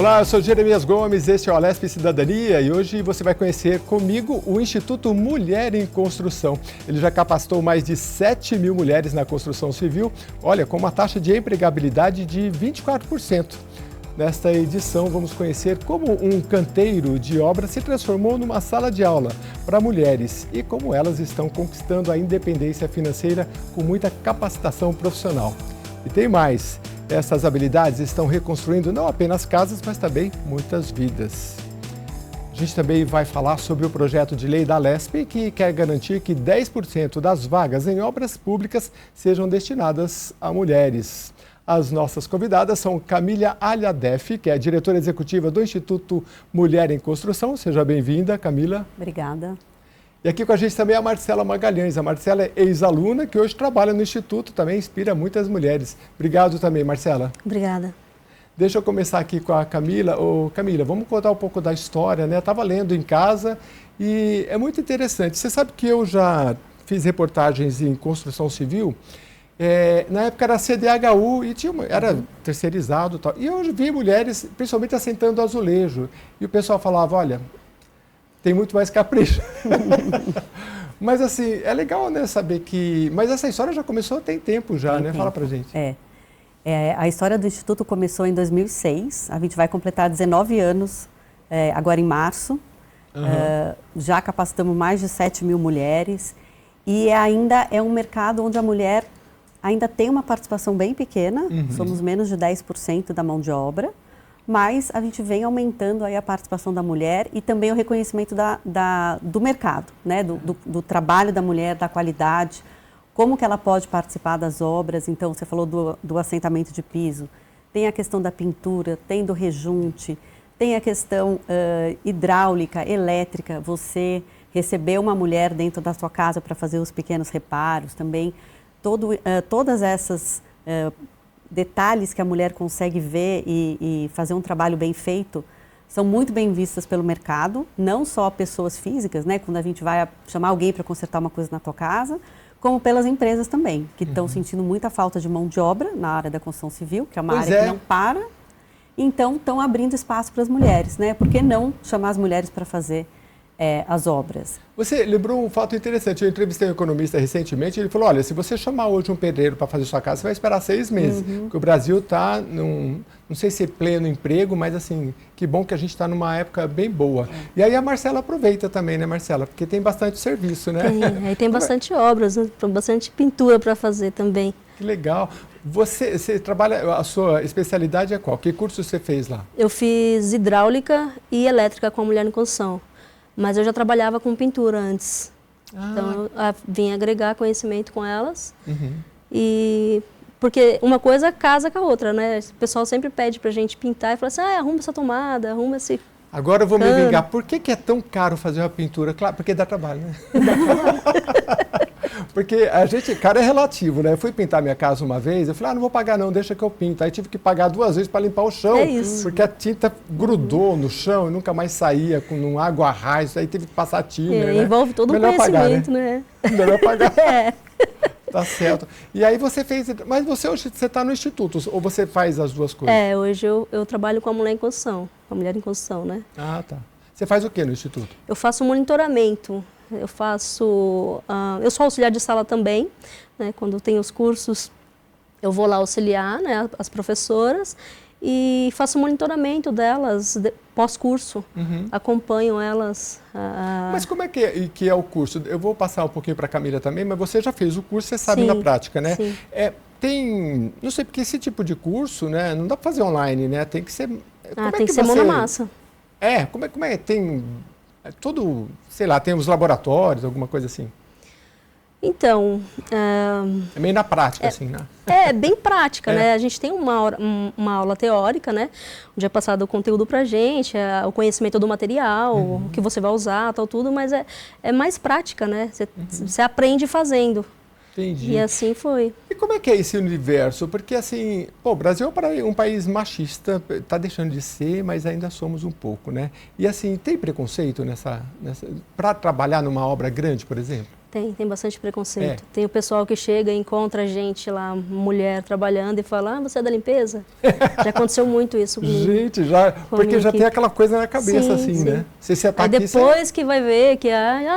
Olá, eu sou Jeremias Gomes, este é o Alesp Cidadania e hoje você vai conhecer comigo o Instituto Mulher em Construção. Ele já capacitou mais de 7 mil mulheres na construção civil, olha, com uma taxa de empregabilidade de 24%. Nesta edição, vamos conhecer como um canteiro de obra se transformou numa sala de aula para mulheres e como elas estão conquistando a independência financeira com muita capacitação profissional. E tem mais. Essas habilidades estão reconstruindo não apenas casas, mas também muitas vidas. A gente também vai falar sobre o projeto de lei da Alesp, que quer garantir que 10% das vagas em obras públicas sejam destinadas a mulheres. As nossas convidadas são Camila Alhadef, que é a diretora executiva do Instituto Mulher em Construção. Seja bem-vinda, Camila. Obrigada. E aqui com a gente também é a Marcela Magalhães. A Marcela é ex-aluna que hoje trabalha no Instituto, também inspira muitas mulheres. Obrigado também, Marcela. Obrigada. Deixa eu começar aqui com a Camila. Camila, vamos contar um pouco da história, né? Eu estava lendo em casa e é muito interessante. Você sabe que eu já fiz reportagens em construção civil. Na época era CDHU e era terceirizado e tal. E eu vi mulheres, principalmente assentando azulejo. E o pessoal falava, olha, tem muito mais capricho. Mas assim, é legal, né, saber que... Mas essa história já começou tem tempo já, né? Fala pra gente. A história do Instituto começou em 2006. A gente vai completar 19 anos agora em março. Já capacitamos mais de 7 mil mulheres. E ainda é um mercado onde a mulher ainda tem uma participação bem pequena. Somos menos de 10% da mão de obra. Mas a gente vem aumentando aí a participação da mulher e também o reconhecimento do mercado, né? do trabalho da mulher, da qualidade, como que ela pode participar das obras. Então, você falou do assentamento de piso, tem a questão da pintura, tem do rejunte, tem a questão hidráulica, elétrica, você receber uma mulher dentro da sua casa para fazer os pequenos reparos também, todas essas... detalhes que a mulher consegue ver e fazer um trabalho bem feito são muito bem vistas pelo mercado, não só pessoas físicas, né, quando a gente vai chamar alguém para consertar uma coisa na tua casa, como pelas empresas também, que estão sentindo muita falta de mão de obra na área da construção civil, que é uma área que não para, então estão abrindo espaço para as mulheres, né? Por que não chamar as mulheres para fazer as obras? Você lembrou um fato interessante. Eu entrevistei um economista recentemente e ele falou, olha, se você chamar hoje um pedreiro para fazer sua casa, você vai esperar 6 meses. Porque o Brasil está, não sei se é pleno emprego, mas assim, que bom que a gente está numa época bem boa. E aí a Marcela aproveita também, né, Marcela? Porque tem bastante serviço, né? Aí tem bastante obras, né? Bastante pintura para fazer também. Que legal. Você trabalha, a sua especialidade é qual? Que curso você fez lá? Eu fiz hidráulica e elétrica com a mulher em construção. Mas eu já trabalhava com pintura antes. Então, eu vim agregar conhecimento com elas. E porque uma coisa casa com a outra, né? O pessoal sempre pede pra gente pintar e fala assim, arruma essa tomada, arruma esse... Agora eu vou me vingar. Por que é tão caro fazer uma pintura? Claro, porque dá trabalho, né? Porque cara é relativo, né? Eu fui pintar minha casa uma vez, eu falei, não vou pagar não, deixa que eu pinto. Aí tive que pagar 2 vezes para limpar o chão. É isso. Porque a tinta grudou no chão e nunca mais saía com água a raiz, aí teve que passar thinner, né? Envolve todo o conhecimento, né? Melhor pagar. Tá certo. E aí você fez... Mas você hoje está no instituto, ou você faz as duas coisas? Hoje eu trabalho com a mulher em construção, com a mulher em construção, né? Tá. Você faz o que no instituto? Eu faço monitoramento. Eu sou auxiliar de sala também, né? Quando tem os cursos, eu vou lá auxiliar, né, as professoras e faço monitoramento delas pós-curso, acompanho elas. Mas como é que é o curso? Eu vou passar um pouquinho para a Camila também, mas você já fez o curso, você sabe na prática, né? Sim. Não sei, porque esse tipo de curso, né, não dá para fazer online, né? Tem que ser... Tem que ser mão na massa. Como é? Tem... Tudo, sei lá, tem os laboratórios, alguma coisa assim? Então... É meio na prática, assim, né? É bem prática, né? A gente tem uma aula teórica, né? Onde é passado o conteúdo pra gente, o conhecimento do material, o que você vai usar, tal, tudo, mas é mais prática, né? Você aprende fazendo. Entendi. E assim foi. E como é que é esse universo? Porque assim, o Brasil é um país machista, está deixando de ser, mas ainda somos um pouco, né? E assim, tem preconceito para trabalhar numa obra grande, por exemplo? Tem bastante preconceito. Tem o pessoal que chega e encontra a gente lá, mulher trabalhando e fala, você é da limpeza? Já aconteceu muito isso comigo. Gente, porque já tem aquela coisa na cabeça, sim, assim, né? Você tá aí depois que vai ver que,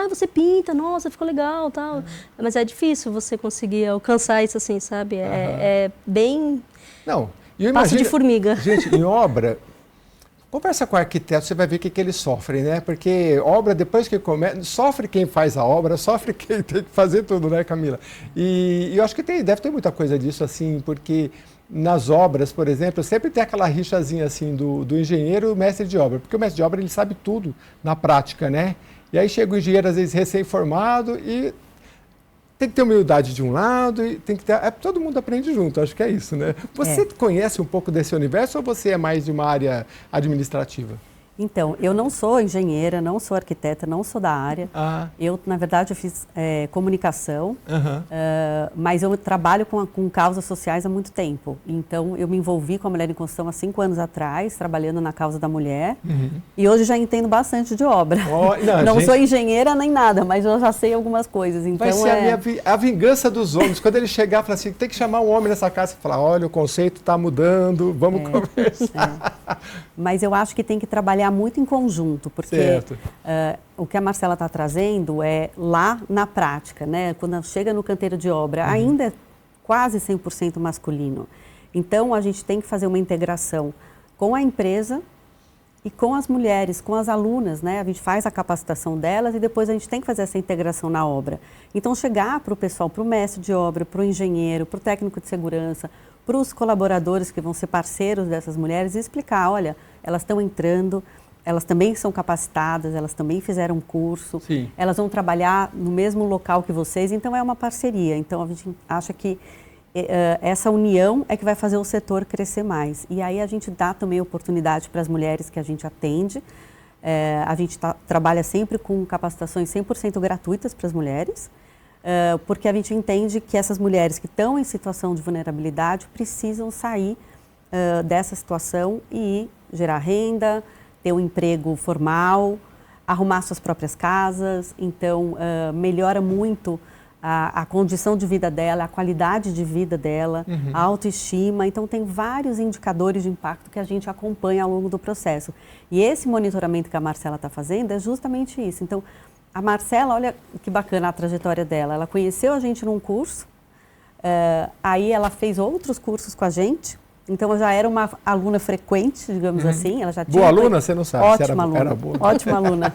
você pinta, nossa, ficou legal, tal. Mas é difícil você conseguir alcançar isso assim, sabe? É bem... Não, eu imagino... Passo de formiga. Gente, em obra... Conversa com o arquiteto, você vai ver o que eles sofrem, né? Porque obra, depois que começa, sofre quem faz a obra, sofre quem tem que fazer tudo, né, Camila? E eu acho que deve ter muita coisa disso, assim, porque nas obras, por exemplo, sempre tem aquela rixazinha, assim, do engenheiro e o mestre de obra, porque o mestre de obra, ele sabe tudo na prática, né? E aí chega o engenheiro, às vezes, recém-formado e tem que ter humildade de um lado e tem que ter... todo mundo aprende junto, acho que é isso, né? Você conhece um pouco desse universo ou você é mais de uma área administrativa? Então, eu não sou engenheira, não sou arquiteta, não sou da área. Eu, na verdade, eu fiz comunicação, mas eu trabalho com causas sociais há muito tempo. Então, eu me envolvi com a Mulher em Construção há 5 anos atrás, trabalhando na causa da mulher. E hoje já entendo bastante de obra. Não sou engenheira nem nada, mas eu já sei algumas coisas. Então, vai ser a vingança dos homens. Quando ele chegar e falar assim, tem que chamar um homem nessa casa e falar, olha, o conceito está mudando, vamos conversar. Mas eu acho que tem que trabalhar muito em conjunto, porque o que a Marcela está trazendo é lá na prática, né? Quando chega no canteiro de obra, ainda é quase 100% masculino. Então, a gente tem que fazer uma integração com a empresa e com as mulheres, com as alunas, né? A gente faz a capacitação delas e depois a gente tem que fazer essa integração na obra. Então, chegar para o pessoal, para o mestre de obra, para o engenheiro, para o técnico de segurança, para os colaboradores que vão ser parceiros dessas mulheres e explicar, olha, elas estão entrando, elas também são capacitadas, elas também fizeram curso, elas vão trabalhar no mesmo local que vocês, então é uma parceria. Então a gente acha que essa união é que vai fazer o setor crescer mais. E aí a gente dá também oportunidade para as mulheres que a gente atende. A gente trabalha sempre com capacitações 100% gratuitas para as mulheres, porque a gente entende que essas mulheres que estão em situação de vulnerabilidade precisam sair dessa situação e gerar renda, ter um emprego formal, arrumar suas próprias casas. Então, melhora muito a condição de vida dela, a qualidade de vida dela, a autoestima. Então, tem vários indicadores de impacto que a gente acompanha ao longo do processo. E esse monitoramento que a Marcela está fazendo é justamente isso. Então, a Marcela, olha que bacana a trajetória dela. Ela conheceu a gente num curso, aí ela fez outros cursos com a gente. Então, ela já era uma aluna frequente, digamos assim. Ela já tinha boa aluna? Você não sabe ótima se aluna, era boa. Ótima aluna.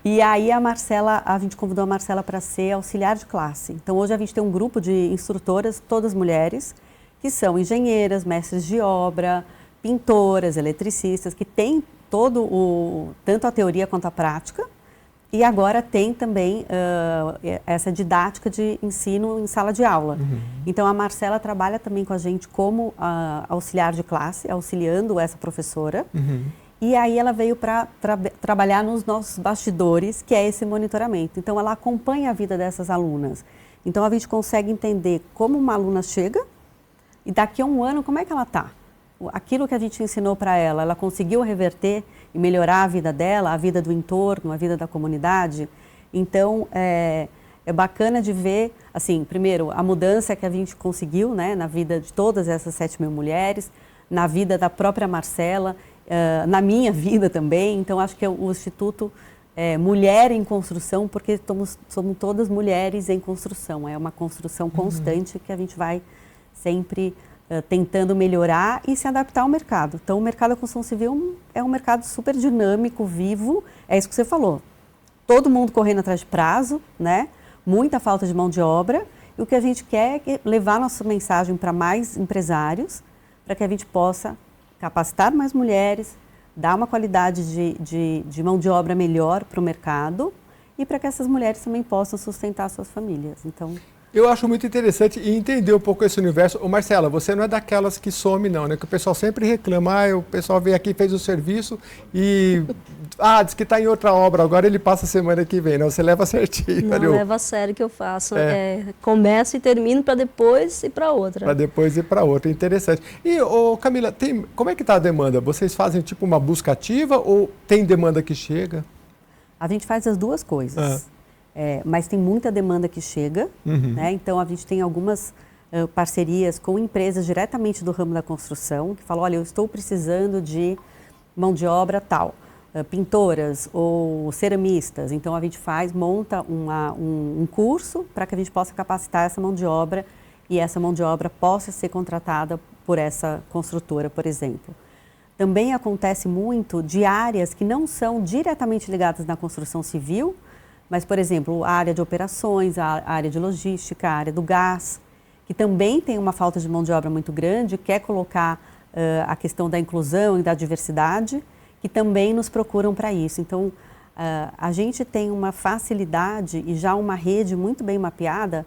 E aí a gente convidou a Marcela para ser auxiliar de classe. Então, hoje a gente tem um grupo de instrutoras, todas mulheres, que são engenheiras, mestres de obra, pintoras, eletricistas, que têm tanto a teoria quanto a prática. E agora tem também essa didática de ensino em sala de aula. Então, a Marcela trabalha também com a gente como auxiliar de classe, auxiliando essa professora. E aí ela veio para trabalhar nos nossos bastidores, que é esse monitoramento. Então, ela acompanha a vida dessas alunas. Então, a gente consegue entender como uma aluna chega e daqui a um ano, como é que ela está. Aquilo que a gente ensinou para ela, ela conseguiu reverter e melhorar a vida dela, a vida do entorno, a vida da comunidade. Então, é bacana de ver, assim, primeiro, a mudança que a gente conseguiu, né, na vida de todas essas 7.000 mulheres, na vida da própria Marcela, na minha vida também. Então, acho que o Instituto Mulher em Construção, porque somos todas mulheres em construção. É uma construção constante que a gente vai sempre tentando melhorar e se adaptar ao mercado. Então, o mercado da construção civil é um mercado super dinâmico, vivo. É isso que você falou. Todo mundo correndo atrás de prazo, né? Muita falta de mão de obra. E o que a gente quer é levar nossa mensagem para mais empresários, para que a gente possa capacitar mais mulheres, dar uma qualidade de mão de obra melhor para o mercado e para que essas mulheres também possam sustentar suas famílias. Então, eu acho muito interessante e entender um pouco esse universo. Ô Marcela, você não é daquelas que some não, né? Que o pessoal sempre reclama, o pessoal veio aqui, fez o serviço e diz que está em outra obra, agora ele passa a semana que vem, não? Você leva certinho. Não, leva a sério que eu faço. Começo e termino para depois ir para outra. Para depois ir para outra, interessante. E, Camila, como é que está a demanda? Vocês fazem tipo uma busca ativa ou tem demanda que chega? A gente faz as duas coisas. mas tem muita demanda que chega, né? Então a gente tem algumas parcerias com empresas diretamente do ramo da construção, que falam, olha, eu estou precisando de mão de obra tal, pintoras ou ceramistas. Então a gente monta um curso para que a gente possa capacitar essa mão de obra e essa mão de obra possa ser contratada por essa construtora, por exemplo. Também acontece muito de áreas que não são diretamente ligadas na construção civil, mas, por exemplo, a área de operações, a área de logística, a área do gás, que também tem uma falta de mão de obra muito grande, quer colocar a questão da inclusão e da diversidade, que também nos procuram para isso. Então, a gente tem uma facilidade e já uma rede muito bem mapeada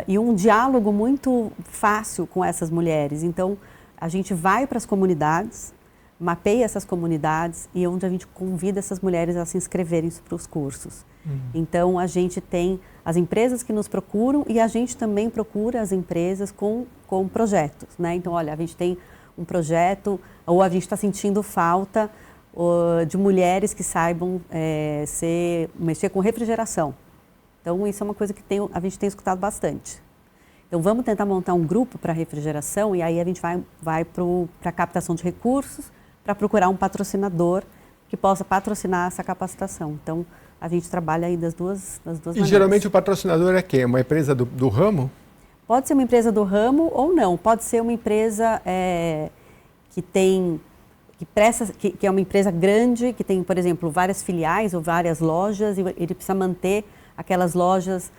e um diálogo muito fácil com essas mulheres. Então, a gente vai para as comunidades, mapeia essas comunidades e onde a gente convida essas mulheres a se inscreverem para os cursos. Então, a gente tem as empresas que nos procuram e a gente também procura as empresas com projetos, né? Então, olha, a gente tem um projeto ou a gente está sentindo falta de mulheres que saibam mexer com refrigeração. Então, isso é uma coisa que a gente tem escutado bastante. Então, vamos tentar montar um grupo para refrigeração e aí a gente vai para a captação de recursos para procurar um patrocinador que possa patrocinar essa capacitação. Então, a gente trabalha aí das duas maneiras. E geralmente o patrocinador é quem? Uma empresa do ramo? Pode ser uma empresa do ramo ou não. Pode ser uma empresa que é uma empresa grande, que tem, por exemplo, várias filiais ou várias lojas, e ele precisa manter aquelas lojas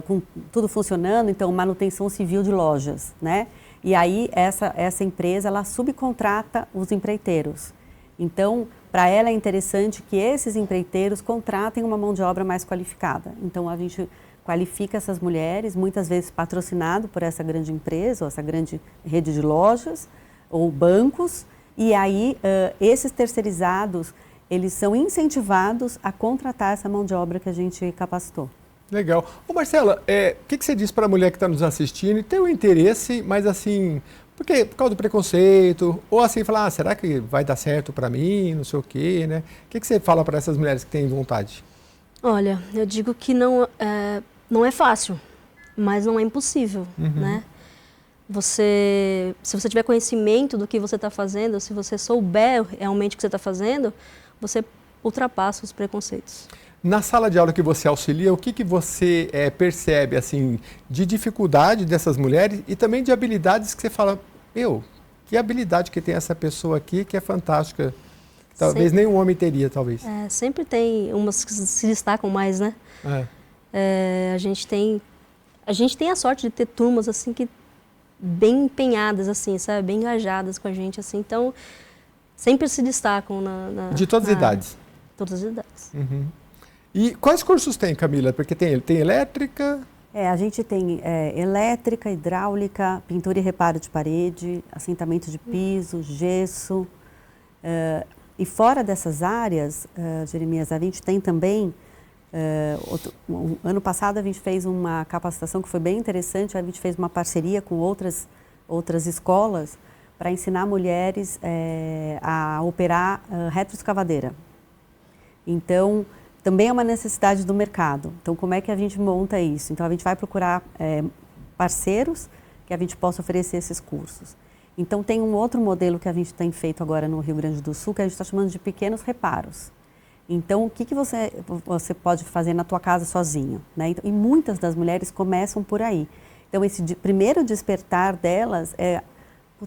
com tudo funcionando, então manutenção civil de lojas, né? E aí essa empresa, ela subcontrata os empreiteiros. Então, para ela é interessante que esses empreiteiros contratem uma mão de obra mais qualificada. Então, a gente qualifica essas mulheres, muitas vezes patrocinado por essa grande empresa, ou essa grande rede de lojas, ou bancos, e aí esses terceirizados, eles são incentivados a contratar essa mão de obra que a gente capacitou. Legal. Ô Marcela, o que você diz para a mulher que está nos assistindo e tem um interesse, mas assim, por causa do preconceito, ou assim, falar, será que vai dar certo para mim, não sei o quê, né? O que você fala para essas mulheres que têm vontade? Olha, eu digo que não é fácil, mas não é impossível, né? Se você tiver conhecimento do que você está fazendo, se você souber realmente o que você está fazendo, você ultrapassa os preconceitos. Na sala de aula que você auxilia, o que você percebe assim, de dificuldade dessas mulheres e também de habilidades que você fala, que habilidade que tem essa pessoa aqui que é fantástica. Talvez nem um homem teria, talvez. Sempre tem umas que se destacam mais, né? A gente tem a sorte de ter turmas assim que bem empenhadas, assim, sabe? Bem engajadas com a gente, assim. Então, sempre se destacam de todas as idades? Todas as idades. E quais cursos tem, Camila? Porque tem elétrica... A gente tem elétrica, hidráulica, pintura e reparo de parede, assentamento de piso, gesso. E fora dessas áreas, Jeremias, a gente tem também... ano passado a gente fez uma capacitação que foi bem interessante, a gente fez uma parceria com outras escolas para ensinar mulheres a operar retroescavadeira. Então, também é uma necessidade do mercado. Então, como é que a gente monta isso? Então, a gente vai procurar parceiros que a gente possa oferecer esses cursos. Então, tem um outro modelo que a gente tem feito agora no Rio Grande do Sul, que a gente está chamando de pequenos reparos. Então, o que você pode fazer na tua casa sozinho, né? Então, e muitas das mulheres começam por aí. Então, esse primeiro despertar delas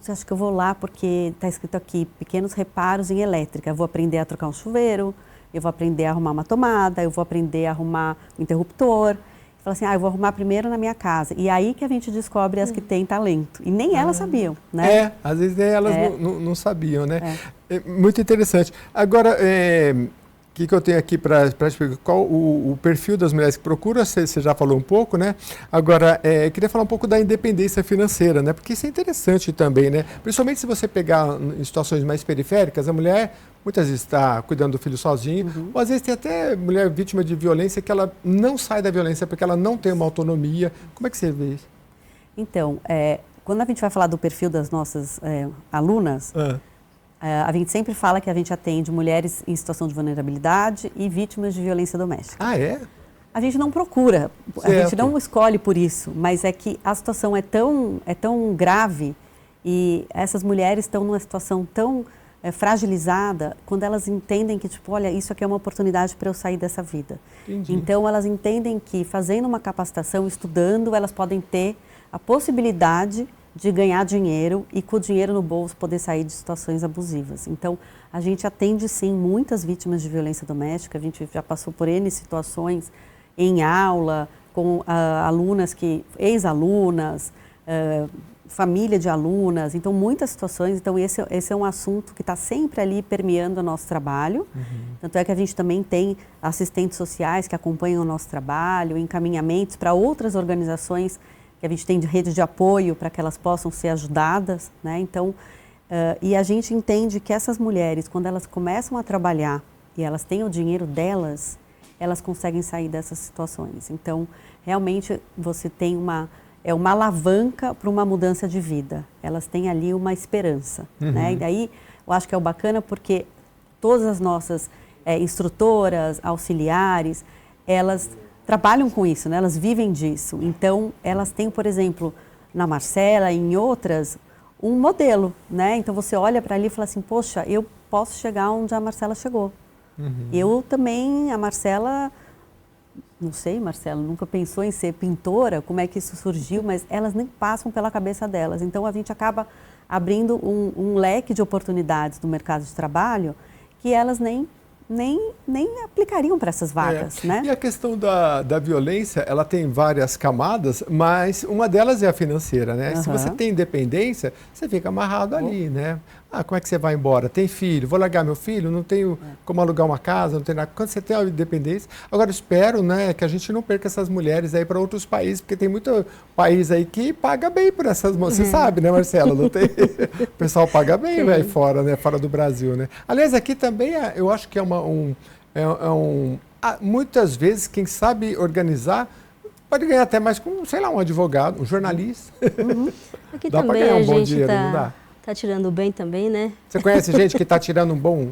acho que eu vou lá porque está escrito aqui, pequenos reparos em elétrica. Eu vou aprender a trocar um chuveiro, eu vou aprender a arrumar uma tomada, eu vou aprender a arrumar um interruptor. Fala assim, eu vou arrumar primeiro na minha casa. E aí que a gente descobre as que têm talento. E nem elas sabiam, né? Às vezes elas não sabiam, né? É muito interessante. Agora, o que eu tenho aqui para explicar? Qual o perfil das mulheres que procuram? Você já falou um pouco, né? Agora, queria falar um pouco da independência financeira, né? Porque isso é interessante também, né? Principalmente se você pegar em situações mais periféricas, a mulher muitas vezes está cuidando do filho sozinho, ou às vezes tem até mulher vítima de violência que ela não sai da violência porque ela não tem uma autonomia. Como é que você vê isso? Então, quando a gente vai falar do perfil das nossas alunas, a gente sempre fala que a gente atende mulheres em situação de vulnerabilidade e vítimas de violência doméstica. Ah, é? a gente não procura, Certo. a gente não escolhe por isso, mas é que a situação é tão grave e essas mulheres estão numa situação tão fragilizada quando elas entendem que, tipo, olha, isso aqui é uma oportunidade para eu sair dessa vida. Entendi. Então, elas entendem que fazendo uma capacitação, estudando, elas podem ter a possibilidade de ganhar dinheiro e com o dinheiro no bolso poder sair de situações abusivas. Então, a gente atende sim muitas vítimas de violência doméstica, a gente já passou por N situações em aula, com alunas ex-alunas, família de alunas, então muitas situações. Então esse é um assunto que está sempre ali permeando o nosso trabalho. Tanto é que a gente também tem assistentes sociais que acompanham o nosso trabalho, encaminhamentos para outras organizações que a gente tem de rede de apoio para que elas possam ser ajudadas, né? Então, e a gente entende que essas mulheres, quando elas começam a trabalhar e elas têm o dinheiro delas, elas conseguem sair dessas situações. Então, realmente, você tem uma alavanca para uma mudança de vida. Elas têm ali uma esperança, né? E daí, eu acho que é o bacana porque todas as nossas instrutoras, auxiliares, elas trabalham com isso, né? Elas vivem disso. Então, elas têm, por exemplo, na Marcela e em outras, um modelo, né? Então, você olha para ali e fala assim, poxa, eu posso chegar onde a Marcela chegou. Eu também, a Marcela, não sei, Marcela, nunca pensou em ser pintora, como é que isso surgiu, mas elas nem passam pela cabeça delas. Então, a gente acaba abrindo um leque de oportunidades no mercado de trabalho que elas nem aplicariam para essas vagas, né? E a questão da violência, ela tem várias camadas, mas uma delas é a financeira, né? Se você tem independência, você fica amarrado ali, né? Ah, como é que você vai embora? Tem filho? Vou largar meu filho? Não tenho como alugar uma casa, não tenho nada. Quando você tem a independência... Agora, espero, né, que a gente não perca essas mulheres aí para outros países, porque tem muito país aí que paga bem por essas mulheres. Você sabe, né, Marcela? Não tem... O pessoal paga bem, né, fora, né, fora do Brasil, né? Aliás, aqui também eu acho que muitas vezes, quem sabe organizar pode ganhar até mais com, sei lá, um advogado, um jornalista. Aqui dá também para ganhar um a bom gente dinheiro, não dá? Tá tirando bem também, né? Você conhece gente que está tirando um bom?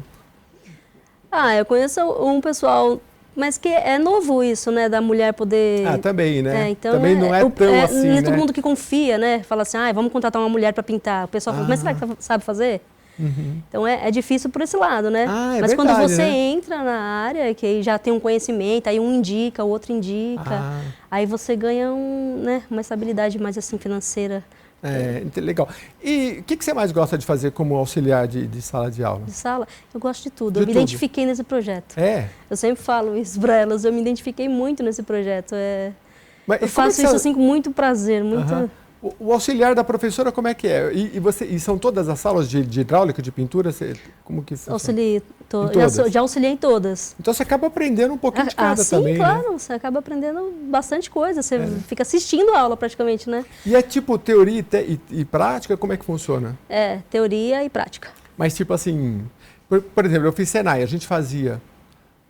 Eu conheço um pessoal, mas que é novo isso, né? Da mulher poder... também, né? Então também não é tão assim, não é né? todo mundo que confia, né? Fala assim, vamos contratar uma mulher para pintar. O pessoal fala, mas será que sabe fazer? Então é difícil por esse lado, né? Mas verdade, quando você né? entra na área, que aí já tem um conhecimento, aí um indica, o outro indica, aí você ganha uma estabilidade mais assim financeira. Legal. E o que você mais gosta de fazer como auxiliar de sala de aula? De sala? Eu gosto de tudo. De Eu me tudo? identifiquei nesse projeto. Eu sempre falo isso para elas, eu me identifiquei muito nesse projeto. Eu faço isso assim com muito prazer, muito... O auxiliar da professora, como é que é? E são todas as salas de hidráulica, de pintura? Como que funciona? Auxiliei, todas? já auxiliei em todas. Então você acaba aprendendo um pouquinho de cada também, sim, claro, né? você acaba aprendendo bastante coisa, você fica assistindo a aula praticamente, né? E é tipo teoria e prática, como é que funciona? Teoria e prática. Mas tipo assim, por exemplo, eu fiz Senai, a gente fazia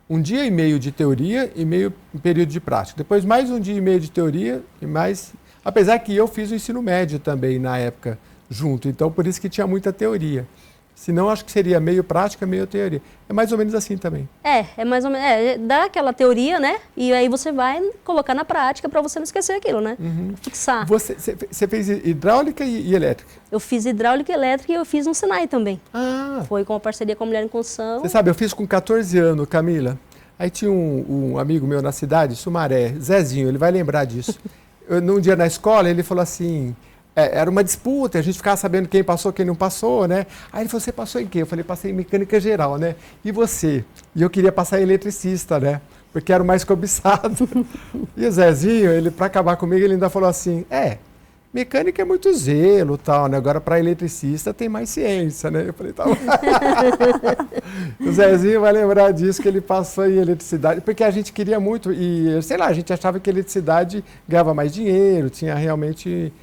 1 dia e meio de teoria e meio período de prática. Depois mais 1 dia e meio de teoria e mais... Apesar que eu fiz o ensino médio também na época, junto, então por isso que tinha muita teoria. Senão acho que seria meio prática, meio teoria. É mais ou menos assim também. É mais ou menos, dá aquela teoria, né? E aí você vai colocar na prática para você não esquecer aquilo, né? Fixar. Você fez hidráulica e elétrica? Eu fiz hidráulica e elétrica e eu fiz no Senai também. Foi com a parceria com a Mulher em Construção. Você sabe, eu fiz com 14 anos, Camila. Aí tinha um amigo meu na cidade, Sumaré, Zezinho, ele vai lembrar disso. Num dia na escola, ele falou assim, era uma disputa, a gente ficava sabendo quem passou, quem não passou, né? Aí ele falou, você passou em quê? Eu falei, passei em mecânica geral, né? E você? E eu queria passar em eletricista, né? Porque era o mais cobiçado. E o Zezinho, ele para acabar comigo, ele ainda falou assim, mecânica é muito zelo, tal, né? Agora para eletricista tem mais ciência, né? Eu falei, tá bom. O Zezinho vai lembrar disso, que ele passou em eletricidade, porque a gente queria muito, e sei lá, a gente achava que a eletricidade ganhava mais dinheiro, tinha realmente...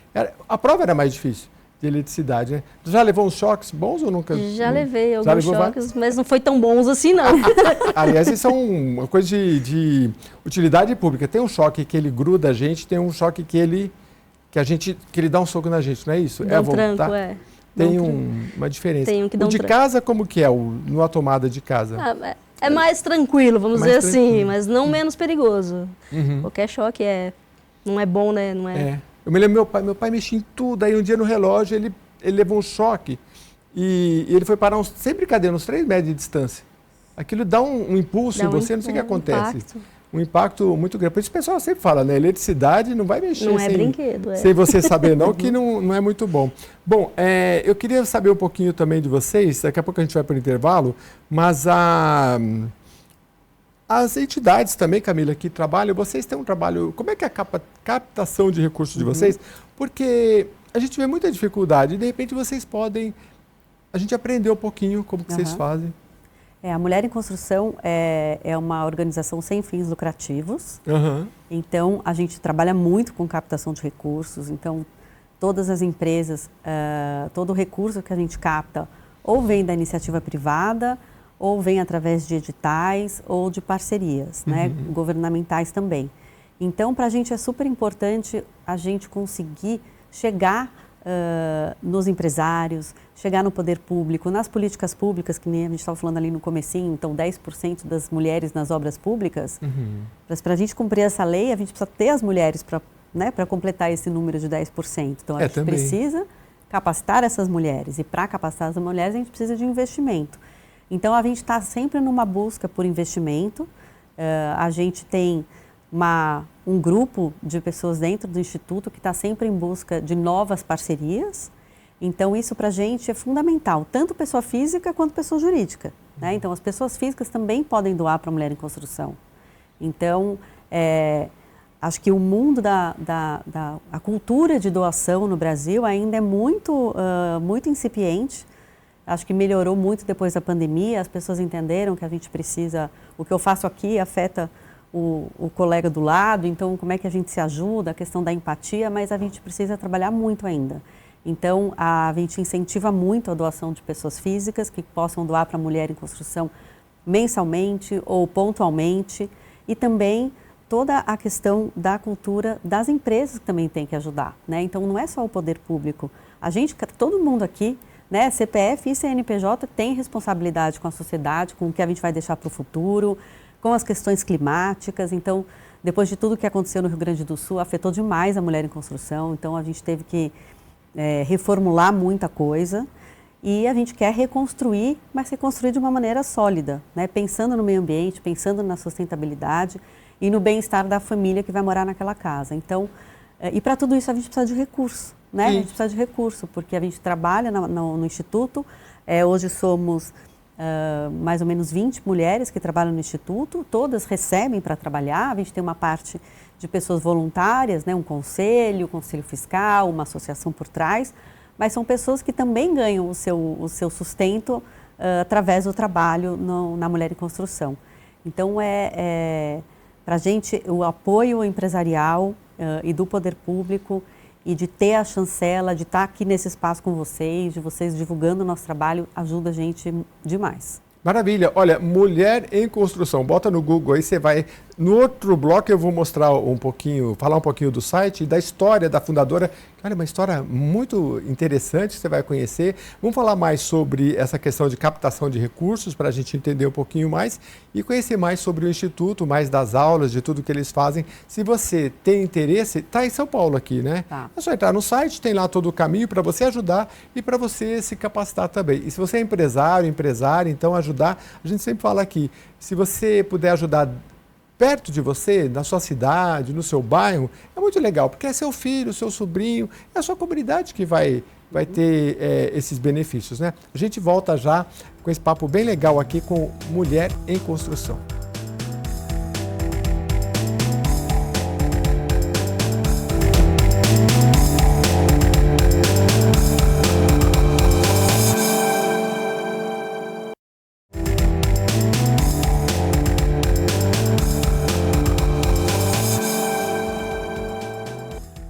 a prova era mais difícil de eletricidade, né? Tu já levou uns choques bons ou nunca? Já levei alguns choques, mas não foi tão bons assim, não. Aliás, isso é uma coisa de utilidade pública. Tem um choque que ele gruda a gente, tem um choque que ele dá um soco na gente, não é isso? Dá um tranco, Tem uma diferença. Tem um que dá o de casa, como que é? Na tomada de casa? É mais tranquilo, vamos Mais dizer assim, tranquilo. mas não menos perigoso. Uhum. Qualquer choque não é bom, né? Não é. É. Eu me lembro meu pai mexia em tudo, aí um dia no relógio ele levou um choque e ele foi parar, sem brincadeira, uns 3 metros de distância. Aquilo dá um impulso Dá em você, não sei o que acontece. Impacto. Um impacto muito grande. Por isso o pessoal sempre fala, né? Eletricidade não vai mexer Não é brinquedo, sem você saber não, que não é muito bom. Bom, eu queria saber um pouquinho também de vocês, daqui a pouco a gente vai para o intervalo, mas as entidades também, Camila, que trabalham, vocês têm um trabalho, como é que é a captação de recursos de vocês? Porque a gente vê muita dificuldade e de repente vocês podem, a gente aprender um pouquinho como que vocês fazem. A Mulher em Construção é uma organização sem fins lucrativos. Então, a gente trabalha muito com captação de recursos. Então, todas as empresas, todo o recurso que a gente capta ou vem da iniciativa privada, ou vem através de editais ou de parcerias, né, governamentais também. Então, para a gente é super importante a gente conseguir chegar nos empresários, chegar no poder público, nas políticas públicas, que nem a gente estava falando ali no comecinho, então 10% das mulheres nas obras públicas. Mas para a gente cumprir essa lei, a gente precisa ter as mulheres para completar esse número de 10%. Então, a gente precisa capacitar essas mulheres. E para capacitar as mulheres, a gente precisa de investimento. Então, a gente está sempre numa busca por investimento. A gente tem um grupo de pessoas dentro do Instituto que está sempre em busca de novas parcerias. Então, isso para a gente é fundamental, tanto pessoa física quanto pessoa jurídica, né? Então, as pessoas físicas também podem doar para a Mulher em Construção. Então, acho que o mundo a cultura de doação no Brasil ainda é muito incipiente. Acho que melhorou muito depois da pandemia, as pessoas entenderam que a gente precisa, o que eu faço aqui afeta o colega do lado, então como é que a gente se ajuda, a questão da empatia, mas a gente precisa trabalhar muito ainda. Então, a gente incentiva muito a doação de pessoas físicas que possam doar para a Mulher em Construção mensalmente ou pontualmente, e também toda a questão da cultura das empresas que também tem que ajudar, né? Então, não é só o poder público. A gente, todo mundo aqui, né, CPF e CNPJ tem responsabilidade com a sociedade, com o que a gente vai deixar para o futuro, com as questões climáticas. Então, depois de tudo que aconteceu no Rio Grande do Sul, afetou demais a Mulher em Construção. Então, a gente teve que reformular muita coisa e a gente quer reconstruir, mas reconstruir de uma maneira sólida, né? Pensando no meio ambiente, pensando na sustentabilidade e no bem-estar da família que vai morar naquela casa. Então, e para tudo isso a gente precisa de recurso, né? A gente precisa de recurso, porque a gente trabalha no Instituto, hoje somos mais ou menos 20 mulheres que trabalham no Instituto, todas recebem para trabalhar, a gente tem uma parte de pessoas voluntárias, né? Um conselho fiscal, uma associação por trás, mas são pessoas que também ganham o seu sustento através do trabalho na Mulher em Construção. Então, para a gente, o apoio empresarial e do poder público e de ter a chancela, de estar aqui nesse espaço com vocês, de vocês divulgando o nosso trabalho, ajuda a gente demais. Maravilha. Olha, Mulher em Construção. Bota no Google aí, você vai... No outro bloco eu vou mostrar falar um pouquinho do site e da história da fundadora. Olha, uma história muito interessante, você vai conhecer. Vamos falar mais sobre essa questão de captação de recursos, para a gente entender um pouquinho mais e conhecer mais sobre o Instituto, mais das aulas, de tudo que eles fazem. Se você tem interesse, está em São Paulo aqui, né? Tá. É só entrar no site, tem lá todo o caminho para você ajudar e para você se capacitar também. E se você é empresária, então ajudar, a gente sempre fala aqui, se você puder ajudar perto de você, na sua cidade, no seu bairro, é muito legal, porque é seu filho, seu sobrinho, é a sua comunidade que vai ter esses benefícios, né? A gente volta já com esse papo bem legal aqui com Mulher em Construção.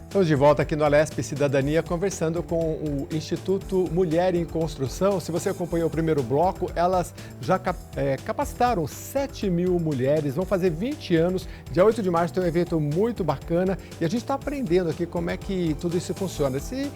Então Estamos de volta aqui no Alesp Cidadania, conversando com o Instituto Mulher em Construção. Se você acompanhou o primeiro bloco, elas já capacitaram 7 mil mulheres, vão fazer 20 anos. Dia 8 de março tem um evento muito bacana e a gente está aprendendo aqui como é que tudo isso funciona. Se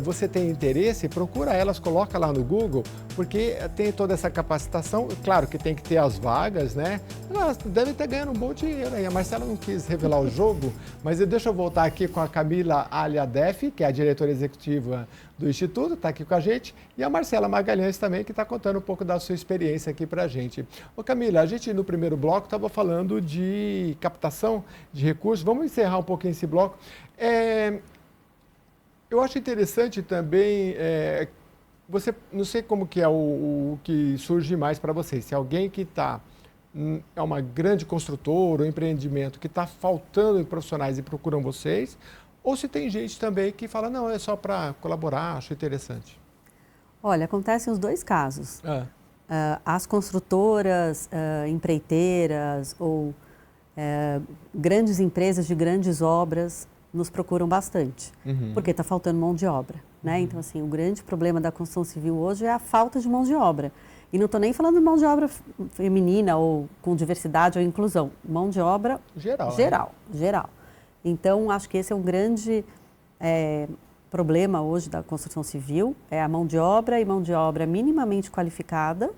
você tem interesse, procura elas, coloca lá no Google, porque tem toda essa capacitação. Claro que tem que ter as vagas, né? Elas devem estar ganhando um bom dinheiro aí. A Marcela não quis revelar o jogo, mas deixa eu voltar aqui com a Camila Aliadef, que é a diretora executiva do Instituto, está aqui com a gente, e a Marcela Magalhães também, que está contando um pouco da sua experiência aqui para a gente. Ô Camila, a gente no primeiro bloco estava falando de captação de recursos, vamos encerrar um pouquinho esse bloco. Eu acho interessante também, você, não sei como que é o que surge mais para vocês, se alguém que é uma grande construtora, um empreendimento que está faltando profissionais e procuram vocês, ou se tem gente também que fala, não, é só para colaborar, acho interessante. Olha, acontecem os dois casos. As construtoras, empreiteiras ou grandes empresas de grandes obras nos procuram bastante, porque está faltando mão de obra, né? Então, assim, o grande problema da construção civil hoje é a falta de mão de obra. E não estou nem falando de mão de obra feminina ou com diversidade ou inclusão. Mão de obra geral. Então, acho que esse é um grande problema hoje da construção civil, é a mão de obra e mão de obra minimamente qualificada.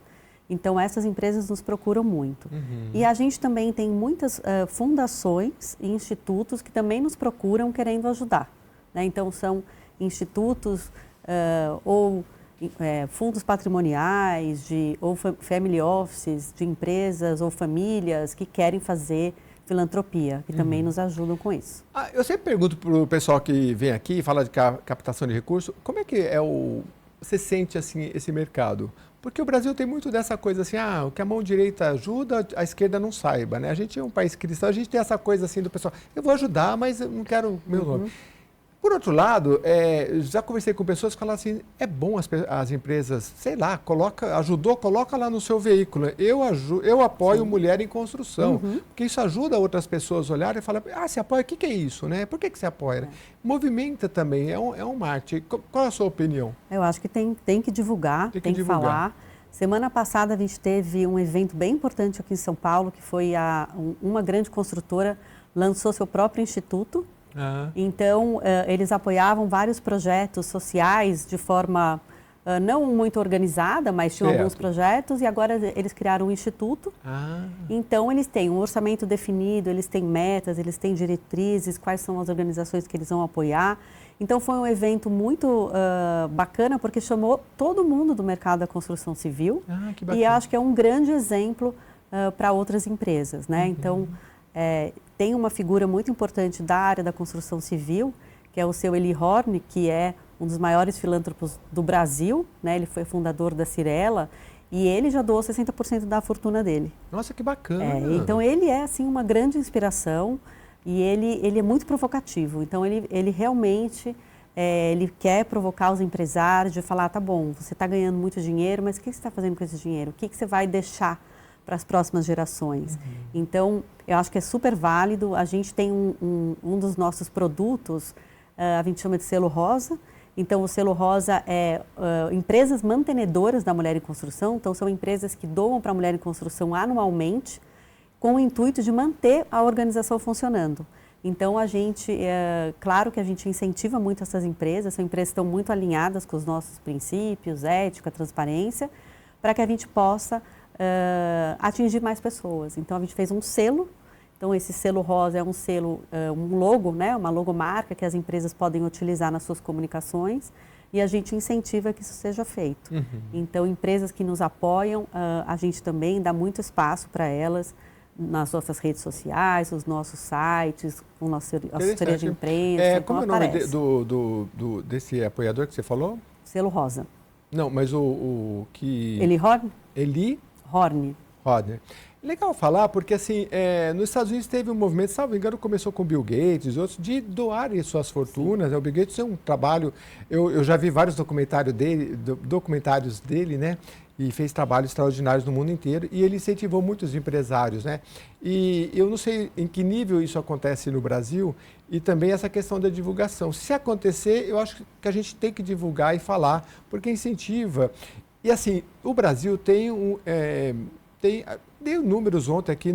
Então, essas empresas nos procuram muito. E a gente também tem muitas fundações e institutos que também nos procuram querendo ajudar, né? Então, são institutos ou fundos patrimoniais, ou family offices de empresas ou famílias que querem fazer filantropia, que também nos ajudam com isso. Eu sempre pergunto para o pessoal que vem aqui e fala de captação de recursos, como é que você sente assim, esse mercado? Porque o Brasil tem muito dessa coisa assim, o que a mão direita ajuda, a esquerda não saiba, né? A gente é um país cristão, a gente tem essa coisa assim do pessoal, eu vou ajudar, mas eu não quero meu nome. Por outro lado, já conversei com pessoas que falam assim, é bom as empresas, sei lá, coloca lá no seu veículo. Eu apoio Mulher em Construção, porque isso ajuda outras pessoas a olharem e falar, você apoia, o que é isso, né? Por que você apoia? Movimenta também, é um marketing. Qual é a sua opinião? Eu acho que tem que divulgar, tem que falar. Semana passada a gente teve um evento bem importante aqui em São Paulo, que foi uma grande construtora lançou seu próprio instituto. Então, eles apoiavam vários projetos sociais de forma não muito organizada, mas tinham alguns projetos e agora eles criaram um instituto. Então, eles têm um orçamento definido, eles têm metas, eles têm diretrizes, quais são as organizações que eles vão apoiar. Então, foi um evento muito bacana porque chamou todo mundo do mercado da construção civil que bacana. E eu acho que é um grande exemplo para outras empresas, né? Então, tem uma figura muito importante da área da construção civil, que é o seu Eli Horn, que é um dos maiores filântropos do Brasil, né? Ele foi fundador da Cirela e ele já doou 60% da fortuna dele. Nossa, que bacana! Então ele é assim uma grande inspiração e ele é muito provocativo. Então ele realmente ele quer provocar os empresários de falar, tá bom, você está ganhando muito dinheiro, mas o que você está fazendo com esse dinheiro? O que você vai deixar para as próximas gerações? Então, eu acho que é super válido. A gente tem um dos nossos produtos, a gente chama de selo rosa. Então, o selo rosa é empresas mantenedoras da Mulher em Construção. Então, são empresas que doam para a Mulher em Construção anualmente, com o intuito de manter a organização funcionando. Então, a gente, claro que a gente incentiva muito essas empresas, são empresas que estão muito alinhadas com os nossos princípios, ética, transparência, para que a gente possa atingir mais pessoas. Então, a gente fez um selo. Então, esse selo rosa é um selo, um logo, né, uma logomarca que as empresas podem utilizar nas suas comunicações e a gente incentiva que isso seja feito. Então, empresas que nos apoiam, a gente também dá muito espaço para elas nas nossas redes sociais, nos nossos sites, com nossa assessoria de imprensa. Como é o nome desse apoiador que você falou? Selo rosa. Não, mas o que... Eli Horn? Eli? Horn. Legal falar, porque assim, nos Estados Unidos teve um movimento, salvo engano, começou com Bill Gates e outros, de doarem suas fortunas. Né? O Bill Gates é um trabalho, eu já vi vários documentários dele, né? e fez trabalhos extraordinários no mundo inteiro, e ele incentivou muitos empresários, né? E eu não sei em que nível isso acontece no Brasil, e também essa questão da divulgação. Se acontecer, eu acho que a gente tem que divulgar e falar, porque incentiva. E assim, o Brasil dei números ontem aqui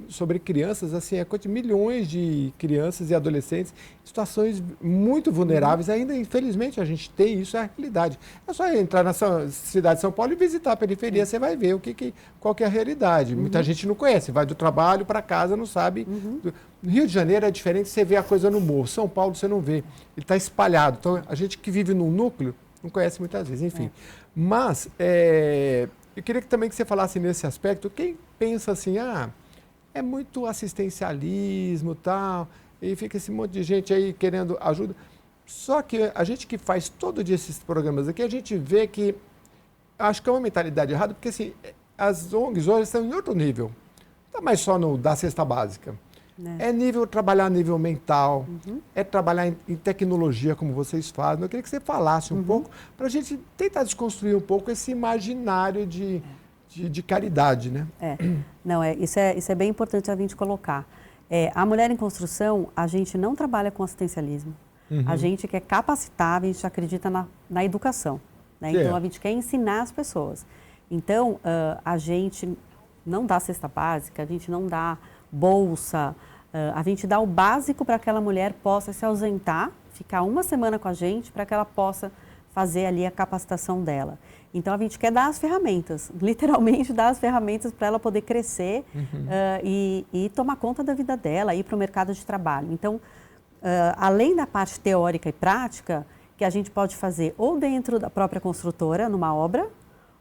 sobre crianças, assim, milhões de crianças e adolescentes em situações muito vulneráveis. Ainda, infelizmente, a gente tem isso, é a realidade. É só entrar na cidade de São Paulo e visitar a periferia, você vai ver qual que é a realidade. Muita gente não conhece, vai do trabalho para casa, não sabe. No Rio de Janeiro é diferente, você vê a coisa no morro. São Paulo você não vê, ele está espalhado. Então, a gente que vive num núcleo não conhece muitas vezes, enfim. Mas, eu queria também que você falasse nesse aspecto, quem pensa assim, é muito assistencialismo e tal, e fica esse monte de gente aí querendo ajuda. Só que a gente que faz todo dia esses programas aqui, a gente vê que, acho que é uma mentalidade errada, porque assim, as ONGs hoje estão em outro nível. Não está mais só no da cesta básica. É trabalhar nível mental, é trabalhar em tecnologia, como vocês fazem. Eu queria que você falasse um pouco, para a gente tentar desconstruir um pouco esse imaginário de caridade, né? Não, isso é bem importante a gente colocar. A Mulher em Construção, a gente não trabalha com assistencialismo. A gente quer capacitar, a gente acredita na educação. Né? Então, a gente quer ensinar as pessoas. Então, a gente não dá cesta básica, a gente não dá bolsa, a gente dá o básico para que aquela mulher possa se ausentar, ficar uma semana com a gente, para que ela possa fazer ali a capacitação dela. Então, a gente quer dar as ferramentas, literalmente dar as ferramentas para ela poder crescer e tomar conta da vida dela, ir para o mercado de trabalho. Então, além da parte teórica e prática, que a gente pode fazer ou dentro da própria construtora, numa obra,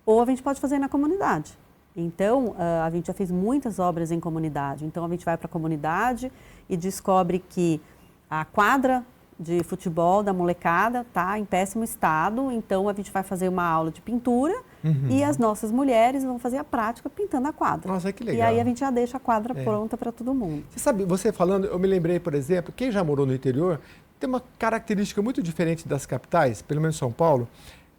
ou a gente pode fazer na comunidade. Então, a gente já fez muitas obras em comunidade. Então, a gente vai para a comunidade e descobre que a quadra de futebol da molecada está em péssimo estado. Então, a gente vai fazer uma aula de pintura e as nossas mulheres vão fazer a prática pintando a quadra. Nossa, que legal. E aí a gente já deixa a quadra pronta para todo mundo. Você sabe, você falando, eu me lembrei, por exemplo, quem já morou no interior, tem uma característica muito diferente das capitais, pelo menos São Paulo,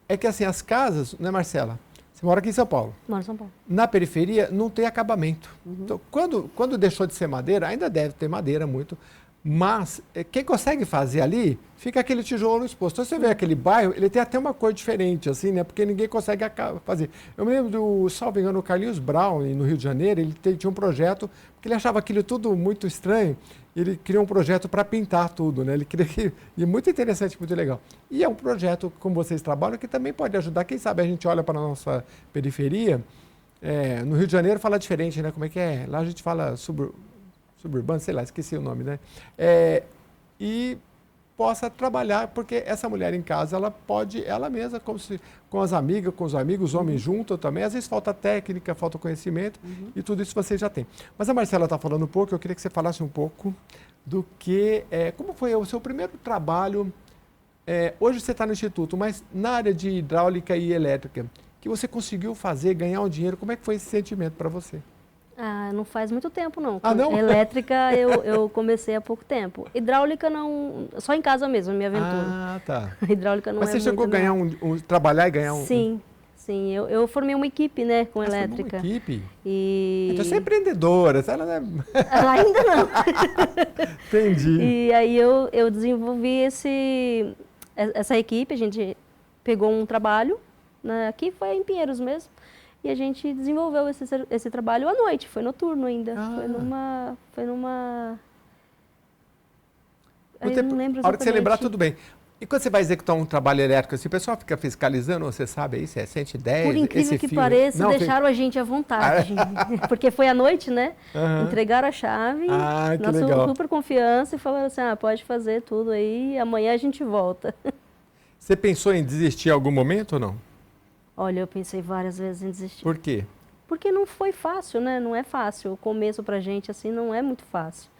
é que assim, as casas, né, Marcela? Você mora aqui em São Paulo. Moro em São Paulo. Na periferia não tem acabamento. Então, quando deixou de ser madeira, ainda deve ter madeira muito, mas quem consegue fazer ali, fica aquele tijolo exposto. Então, você vê aquele bairro, ele tem até uma cor diferente, assim, né? Porque ninguém consegue fazer. Eu me lembro do, salvo engano, o Carlinhos Brown, no Rio de Janeiro, ele tinha um projeto, porque ele achava aquilo tudo muito estranho, ele criou um projeto para pintar tudo, né? Ele queria que, e muito interessante, muito legal. E é um projeto, como vocês trabalham, que também pode ajudar. Quem sabe a gente olha para a nossa periferia, no Rio de Janeiro fala diferente, né? Como é que é? Lá a gente fala suburbano, sei lá, esqueci o nome, né? E possa trabalhar, porque essa mulher em casa, ela pode, ela mesma, com as amigas, com os amigos, os homens juntos também, às vezes falta técnica, falta conhecimento, e tudo isso você já tem. Mas a Marcela está falando um pouco, eu queria que você falasse um pouco do que, como foi o seu primeiro trabalho, hoje você está no Instituto, mas na área de hidráulica e elétrica, que você conseguiu fazer, ganhar um dinheiro, como é que foi esse sentimento para você? Não faz muito tempo, não. Não? Elétrica eu comecei há pouco tempo. Hidráulica não, só em casa mesmo, minha aventura. Tá. Hidráulica não. Mas você chegou a ganhar trabalhar e ganhar um... Sim, eu formei uma equipe, né, com elétrica. Uma equipe? Então você é empreendedora, ela não é... Ainda não. Entendi. E aí eu desenvolvi essa equipe, a gente pegou um trabalho, né, aqui foi em Pinheiros mesmo, e a gente desenvolveu esse trabalho à noite, foi noturno ainda. Foi numa... Eu não lembro exatamente. A hora que você lembrar, tudo bem. E quando você vai executar um trabalho elétrico, assim, o pessoal fica fiscalizando, você sabe aí, se é 110, por incrível que pareça, deixaram a gente à vontade. Porque foi à noite, né? Entregaram a chave, nossa super confiança, e falaram assim, pode fazer tudo aí, amanhã a gente volta. Você pensou em desistir em algum momento ou não? Olha, eu pensei várias vezes em desistir. Por quê? Porque não foi fácil, né? Não é fácil. O começo pra gente, assim, não é muito fácil.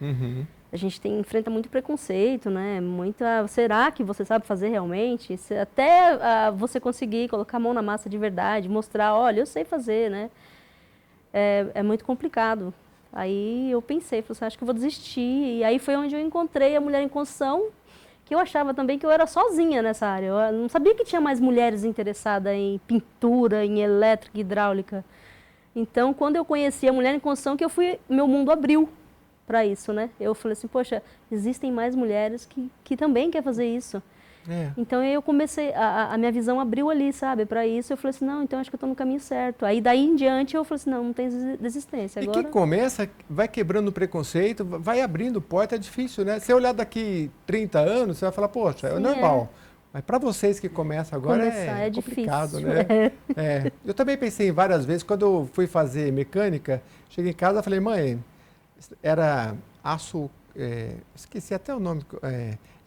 A gente enfrenta muito preconceito, né? Será que você sabe fazer realmente? Até você conseguir colocar a mão na massa de verdade, mostrar, olha, eu sei fazer, né? É muito complicado. Aí eu pensei, falei assim, acho que eu vou desistir. E aí foi onde eu encontrei a Mulher em Construção, que eu achava também que eu era sozinha nessa área. Eu não sabia que tinha mais mulheres interessadas em pintura, em elétrica, hidráulica. Então, quando eu conheci a Mulher em Construção, meu mundo abriu para isso, né? Eu falei assim, poxa, existem mais mulheres que também querem fazer isso. Então, eu comecei, a minha visão abriu ali, sabe, para isso. Eu falei assim, não, então acho que eu estou no caminho certo. Aí, daí em diante, eu falei assim, não tem desistência. Agora... E que começa, vai quebrando o preconceito, vai abrindo porta, é difícil, né? Se eu olhar daqui 30 anos, você vai falar, poxa, é normal. Mas para vocês que começam agora é complicado, difícil, né? Eu também pensei várias vezes, quando eu fui fazer mecânica, cheguei em casa e falei, mãe, era aço, esqueci até o nome,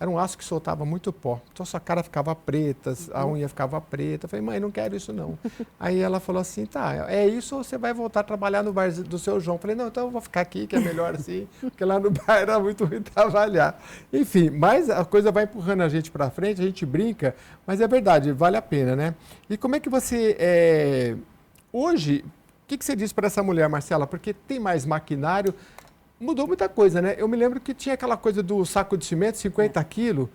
era um aço que soltava muito pó. Então sua cara ficava preta, a unha ficava preta. Eu falei, mãe, não quero isso não. Aí ela falou assim, tá, é isso ou você vai voltar a trabalhar no bar do seu João? Eu falei, não, então eu vou ficar aqui, que é melhor assim, porque lá no bar era muito ruim trabalhar. Enfim, mas a coisa vai empurrando a gente para frente, a gente brinca, mas é verdade, vale a pena, né? E como é que você, hoje, o que você diz para essa mulher, Marcela? Porque tem mais maquinário, mudou muita coisa, né? Eu me lembro que tinha aquela coisa do saco de cimento, 50 quilos,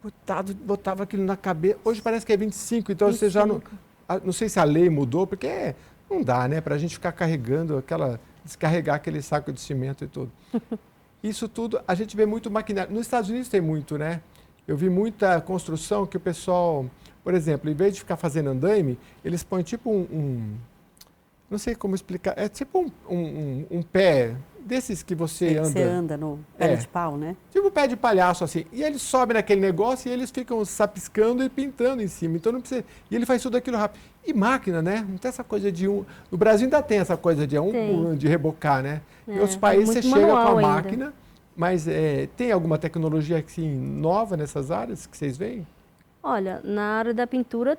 coitado, botava aquilo na cabeça. Hoje parece que é 25, então 25. Você já não sei se a lei mudou, porque não dá, né? Para a gente ficar carregando descarregar aquele saco de cimento e tudo. Isso tudo, a gente vê muito maquinário. Nos Estados Unidos tem muito, né? Eu vi muita construção que o pessoal, por exemplo, em vez de ficar fazendo andaime, eles põem tipo não sei como explicar, é tipo um pé desses que você anda. Você anda no pé de pau, né? Tipo pé de palhaço, assim. E eles sobem naquele negócio e eles ficam sapiscando e pintando em cima. Então não precisa. E ele faz tudo aquilo rápido. E máquina, né? Não tem essa coisa de No Brasil ainda tem essa coisa de de rebocar, né? Em outros países você chega com a máquina, ainda. Mas tem alguma tecnologia assim, nova nessas áreas que vocês veem? Olha, na área da pintura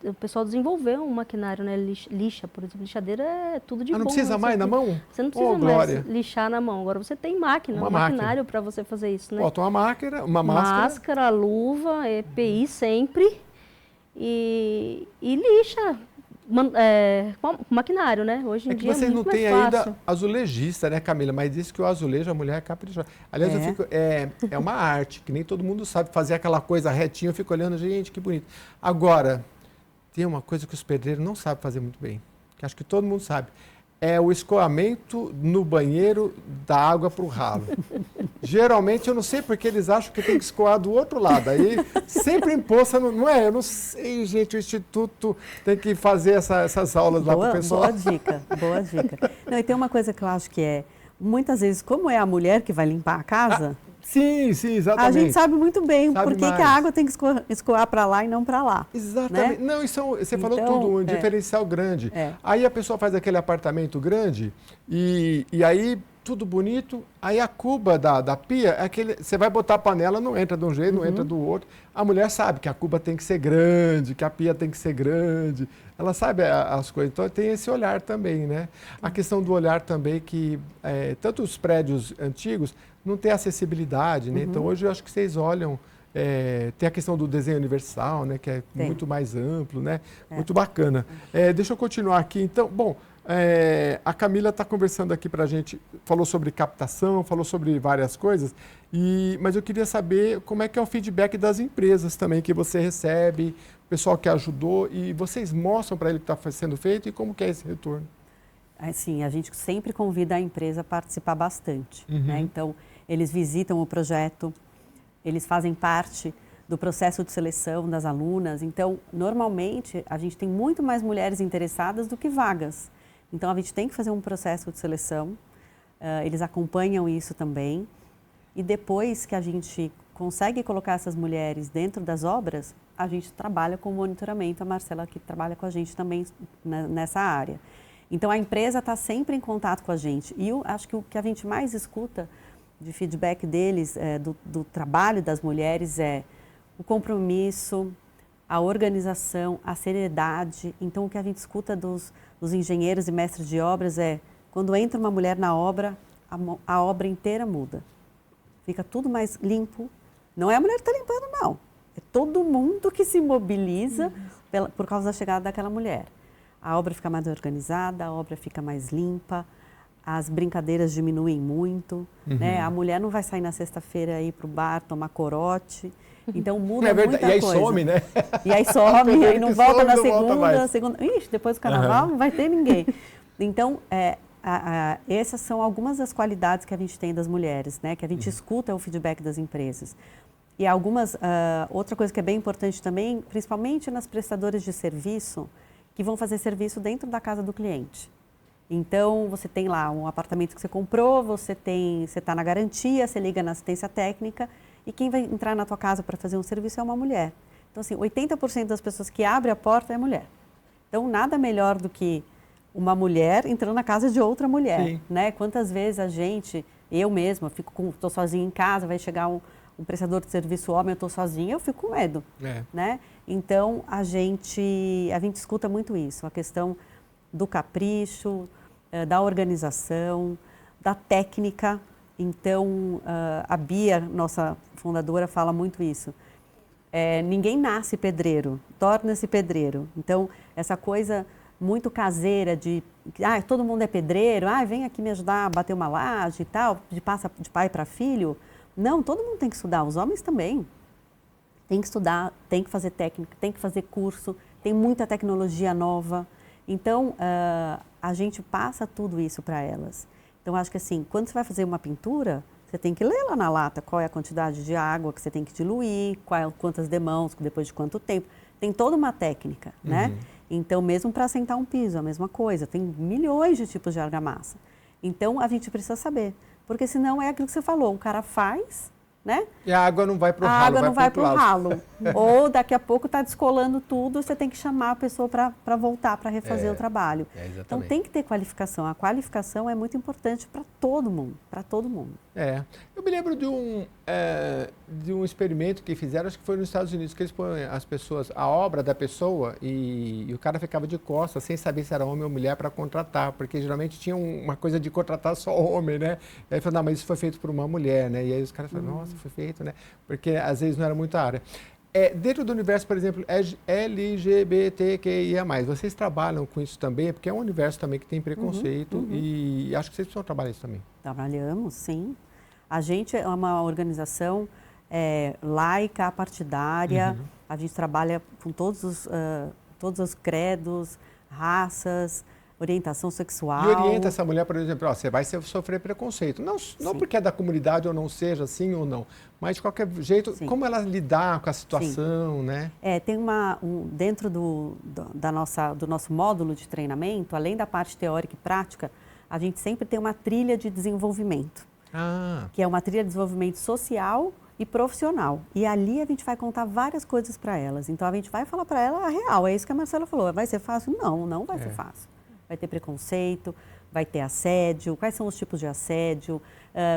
o pessoal desenvolveu um maquinário, né? Lixa, por exemplo, lixadeira é tudo de bom. Não precisa mais na mão? Você não precisa mais lixar na mão. Agora você tem maquinário para você fazer isso, né? Bota uma máscara. Máscara, luva, EPI sempre e lixa. Maquinário, né? Hoje em dia é muito mais fácil. Vocês não têm ainda azulejista, né, Camila? Mas disse que o azulejo, a mulher é caprichosa. Aliás, é uma arte, que nem todo mundo sabe fazer aquela coisa retinha. Eu fico olhando, gente, que bonito. Agora, tem uma coisa que os pedreiros não sabem fazer muito bem, que acho que todo mundo sabe. É o escoamento no banheiro da água para o ralo. Geralmente, eu não sei porque eles acham que tem que escoar do outro lado. Aí sempre imposta, não é? Eu não sei, gente, o Instituto tem que fazer essas aulas lá para o pessoal. Boa dica. Não, e tem uma coisa que eu acho que muitas vezes, como é a mulher que vai limpar a casa... Sim, exatamente. A gente sabe muito bem por que a água tem que escoar para lá e não para lá. Exatamente. Né? Não, você falou tudo, um diferencial grande. Aí a pessoa faz aquele apartamento grande e aí tudo bonito, aí a cuba da pia, você vai botar a panela, não entra de um jeito, não entra do outro. A mulher sabe que a cuba tem que ser grande, que a pia tem que ser grande. Ela sabe as coisas, então tem esse olhar também, né? A questão do olhar também que, tanto os prédios antigos, não tem acessibilidade, né? Então hoje eu acho que vocês olham, tem a questão do desenho universal, né? Que é muito mais amplo, né? Muito bacana. Deixa eu continuar aqui, então. Bom, a Camila está conversando aqui para a gente, falou sobre captação, falou sobre várias coisas, mas eu queria saber como é que é o feedback das empresas também que você recebe, o pessoal que ajudou, e vocês mostram para ele o que está sendo feito e como que é esse retorno? Assim, a gente sempre convida a empresa a participar bastante, né? Então, eles visitam o projeto, eles fazem parte do processo de seleção das alunas. Então, normalmente, a gente tem muito mais mulheres interessadas do que vagas. Então, a gente tem que fazer um processo de seleção, eles acompanham isso também. E depois que a gente consegue colocar essas mulheres dentro das obras, a gente trabalha com monitoramento. A Marcela que trabalha com a gente também nessa área. Então, a empresa está sempre em contato com a gente. E eu acho que o que a gente mais escuta de feedback deles, do trabalho das mulheres, é o compromisso, a organização, a seriedade. Então, o que a gente escuta dos engenheiros e mestres de obras é, quando entra uma mulher na obra, a obra inteira muda. Fica tudo mais limpo. Não é a mulher que está limpando, não. É todo mundo que se mobiliza por causa da chegada daquela mulher. A obra fica mais organizada, a obra fica mais limpa, as brincadeiras diminuem muito, né? A mulher não vai sair na sexta-feira ir para o bar tomar corote, então muda muita coisa. E aí some, né? E aí some, aí não volta na segunda. Ixi, depois do carnaval não vai ter ninguém. Então, essas são algumas das qualidades que a gente tem das mulheres, né? Que a gente escuta o feedback das empresas. E outra coisa que é bem importante também, principalmente nas prestadoras de serviço, que vão fazer serviço dentro da casa do cliente. Então, você tem lá um apartamento que você comprou, você está na garantia, você liga na assistência técnica e quem vai entrar na tua casa para fazer um serviço é uma mulher. Então, assim, 80% das pessoas que abrem a porta é mulher. Então, nada melhor do que uma mulher entrando na casa de outra mulher, né? Quantas vezes eu mesma, estou sozinha em casa, vai chegar um prestador de serviço homem, eu estou sozinha, eu fico com medo, né? Então, a gente escuta muito isso, a questão do capricho, da organização, da técnica. Então, a Bia, nossa fundadora, fala muito isso. Ninguém nasce pedreiro, torna-se pedreiro. Então, essa coisa muito caseira de todo mundo é pedreiro, vem aqui me ajudar a bater uma laje e tal, de pai para filho. Não, todo mundo tem que estudar, os homens também. Tem que estudar, tem que fazer técnica, tem que fazer curso, tem muita tecnologia nova. Então, a gente passa tudo isso para elas. Então, acho que assim, quando você vai fazer uma pintura, você tem que ler lá na lata qual é a quantidade de água que você tem que diluir, quantas demãos, depois de quanto tempo. Tem toda uma técnica, né? Então, mesmo para assentar um piso, a mesma coisa. Tem milhões de tipos de argamassa. Então, a gente precisa saber. Porque senão é aquilo que você falou, o cara faz, né? E a água não vai para o ralo. A água não vai para o ralo. Ou daqui a pouco está descolando tudo, você tem que chamar a pessoa para voltar, para refazer o trabalho. Então tem que ter qualificação. A qualificação é muito importante para todo mundo, para todo mundo. Eu me lembro de um experimento que fizeram, acho que foi nos Estados Unidos, que eles põem as pessoas, a obra da pessoa e o cara ficava de costas, sem saber se era homem ou mulher para contratar, porque geralmente tinha uma coisa de contratar só homem, né? E aí falou, não, mas isso foi feito por uma mulher, né? E aí os caras falaram, nossa, foi feito, né? Porque às vezes não era muita área. Dentro do universo, por exemplo, LGBTQIA+, vocês trabalham com isso também? Porque é um universo também que tem preconceito e acho que vocês precisam trabalhar isso também. Trabalhamos, sim. A gente é uma organização laica, partidária, a gente trabalha com todos os credos, raças, orientação sexual. E orienta essa mulher, por exemplo, você vai sofrer preconceito. Não porque é da comunidade ou não seja assim ou não, mas de qualquer jeito, como ela lidar com a situação, né? Tem dentro do nosso módulo de treinamento, além da parte teórica e prática, a gente sempre tem uma trilha de desenvolvimento, que é uma trilha de desenvolvimento social e profissional. E ali a gente vai contar várias coisas para elas. Então a gente vai falar para ela a real, é isso que a Marcela falou. Vai ser fácil? Não vai ser fácil. Vai ter preconceito, vai ter assédio, quais são os tipos de assédio,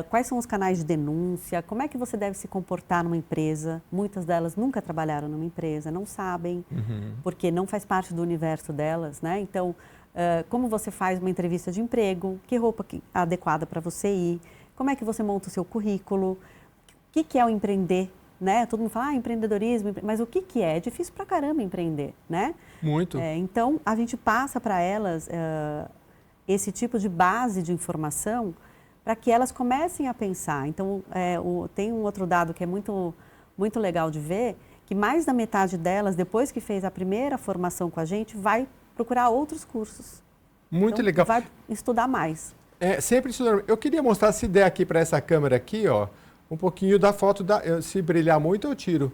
quais são os canais de denúncia, como é que você deve se comportar numa empresa. Muitas delas nunca trabalharam numa empresa, não sabem, porque não faz parte do universo delas, né? Então, como você faz uma entrevista de emprego, que roupa adequada para você ir, como é que você monta o seu currículo, o que é o empreender, né? Todo mundo fala, empreendedorismo, mas o que é? É difícil pra caramba empreender, né? Muito. Então, a gente passa para elas esse tipo de base de informação para que elas comecem a pensar. Então, tem um outro dado que é muito, muito legal de ver, que mais da metade delas, depois que fez a primeira formação com a gente, vai procurar outros cursos. Muito então, legal. Vai estudar mais. Sempre estudando. Eu queria mostrar, se der aqui para essa câmera aqui, ó, um pouquinho da foto, se brilhar muito eu tiro.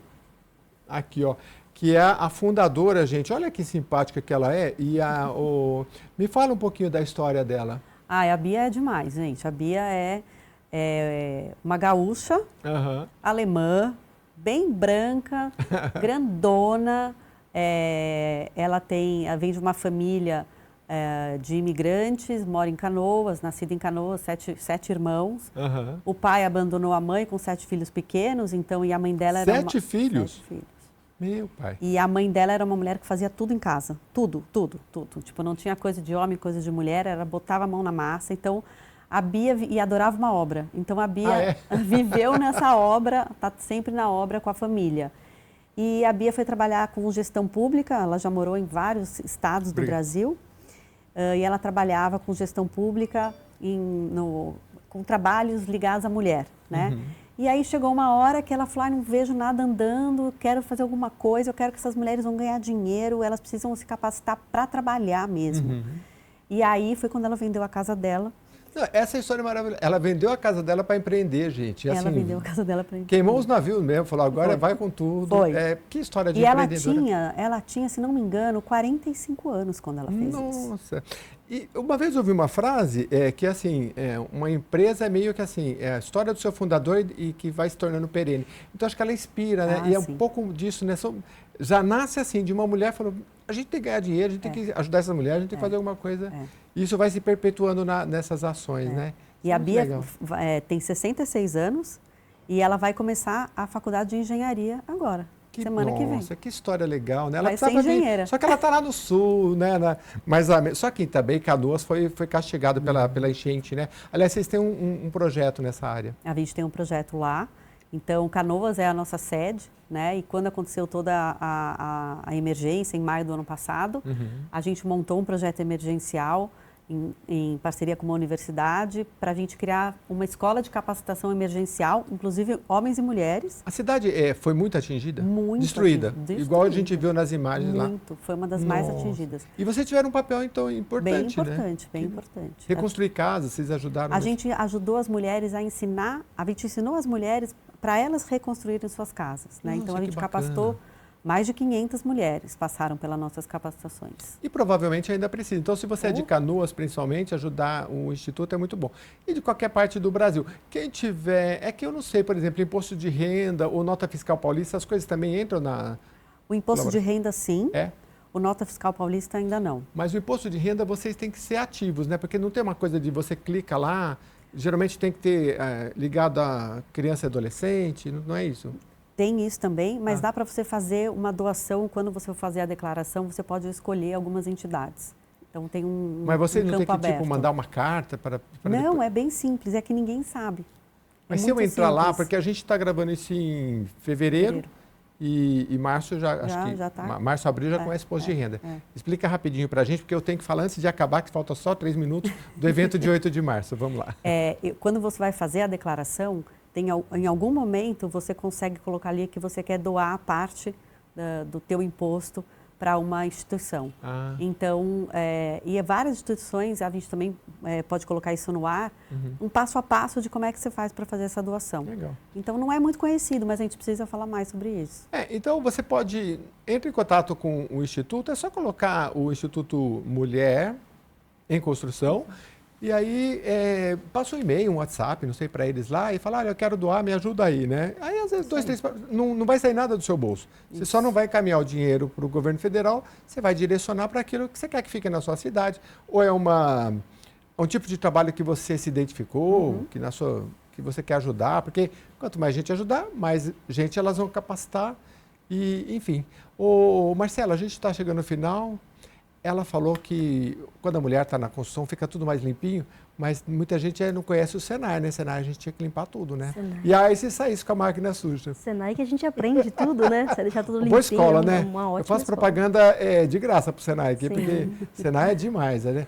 Aqui, ó, que é a fundadora, gente. Olha que simpática que ela é. E me fala um pouquinho da história dela. A Bia é demais, gente. A Bia é uma gaúcha, alemã, bem branca, grandona. Ela vem de uma família de imigrantes, mora em Canoas, nascida em Canoas, sete irmãos. O pai abandonou a mãe com 7 filhos pequenos, então, e a mãe dela era... 7 filhos? 7 filhos. Meu pai. E a mãe dela era uma mulher que fazia tudo em casa, tudo. Tipo, não tinha coisa de homem, coisa de mulher, ela botava a mão na massa. Então, a Bia adorava uma obra. Então, a Bia viveu nessa obra, está sempre na obra com a família. E a Bia foi trabalhar com gestão pública, ela já morou em vários estados do Brasil. E ela trabalhava com gestão pública com trabalhos ligados à mulher, né? E aí chegou uma hora que ela falou, não vejo nada andando, quero fazer alguma coisa, eu quero que essas mulheres vão ganhar dinheiro, elas precisam se capacitar para trabalhar mesmo. E aí foi quando ela vendeu a casa dela. Não, essa história é maravilhosa. Ela vendeu a casa dela para empreender, gente. Ela vendeu a casa dela para empreender. Queimou os navios mesmo, falou, agora vai com tudo. Foi. Que história de e empreendedora. ela tinha, se não me engano, 45 anos quando ela fez isso. Nossa. E uma vez eu ouvi uma frase que assim, uma empresa é meio que assim, é a história do seu fundador e que vai se tornando perene. Então acho que ela inspira, né? E é um pouco disso, né? Já nasce assim, de uma mulher falou, a gente tem que ganhar dinheiro, a gente tem que ajudar essa mulher, a gente tem que fazer alguma coisa. Isso vai se perpetuando nessas ações, né? E a Bia tem 66 anos e ela vai começar a faculdade de engenharia agora. Semana que vem. Nossa, que história legal, né? Vai ser engenheira. Só que ela está lá no sul, né? Só que também Canoas foi castigado pela enchente, né? Aliás, vocês têm um projeto nessa área. A gente tem um projeto lá. Então, Canoas é a nossa sede, né? E quando aconteceu toda a emergência, em maio do ano passado, a gente montou um projeto emergencial em parceria com uma universidade, para a gente criar uma escola de capacitação emergencial, inclusive homens e mulheres. A cidade foi muito atingida? Muito destruída. Igual a gente viu nas imagens lá. Muito, foi uma das mais atingidas. E vocês tiveram um papel, então, importante, bem importante. Reconstruir casas, vocês ajudaram? A gente ajudou as mulheres a ensinar, a gente ensinou as mulheres para elas reconstruírem suas casas, né? Nossa, então a gente capacitou mais de 500 mulheres, passaram pelas nossas capacitações. E provavelmente ainda precisa. Então, se você é de Canoas, principalmente, ajudar o Instituto é muito bom. E de qualquer parte do Brasil. Quem tiver, é que eu não sei, por exemplo, imposto de renda ou nota fiscal paulista, as coisas também entram na... O imposto de renda, sim. É? O nota fiscal paulista ainda não. Mas o imposto de renda vocês têm que ser ativos, né? Porque não tem uma coisa de você clica lá, geralmente tem que ter ligado a criança e adolescente, não é isso? Tem isso também, mas dá para você fazer uma doação, quando você for fazer a declaração, você pode escolher algumas entidades. Então tem Mas você não tem que aberto. tipo, mandar uma carta para não, depois... é bem simples, é que ninguém sabe. Mas se eu entrar lá, porque a gente está gravando isso em fevereiro. E março março, abril já começa imposto de renda. Explica rapidinho para a gente, porque eu tenho que falar antes de acabar, que falta só 3 minutos, do evento de 8 de março. Vamos lá. Quando você vai fazer a declaração, em algum momento você consegue colocar ali que você quer doar parte do teu imposto para uma instituição. Então, e várias instituições, a gente também pode colocar isso no ar, um passo a passo de como é que você faz para fazer essa doação. Legal. Então, não é muito conhecido, mas a gente precisa falar mais sobre isso. Então, você pode, entre em contato com o Instituto, é só colocar o Instituto Mulher em Construção, e aí passa um e-mail, um WhatsApp, não sei, para eles lá, e fala, olha, eu quero doar, me ajuda aí, né? Aí, às vezes, 2, 3, não vai sair nada do seu bolso. Você só não vai encaminhar o dinheiro para o governo federal, você vai direcionar para aquilo que você quer que fique na sua cidade, ou é um tipo de trabalho que você se identificou, que você quer ajudar, porque quanto mais gente ajudar, mais gente elas vão capacitar, e enfim. Marcela, a gente está chegando no final. Ela falou que quando a mulher está na construção fica tudo mais limpinho, mas muita gente não conhece o Senai, né? Senai a gente tinha que limpar tudo, né? Senai. E aí se saísse com a máquina suja. Senai que a gente aprende tudo, né? Você deixar tudo limpinho. Boa escola, né? Uma ótima Eu faço escola. propaganda de graça pro Senai aqui, porque Senai é demais, né?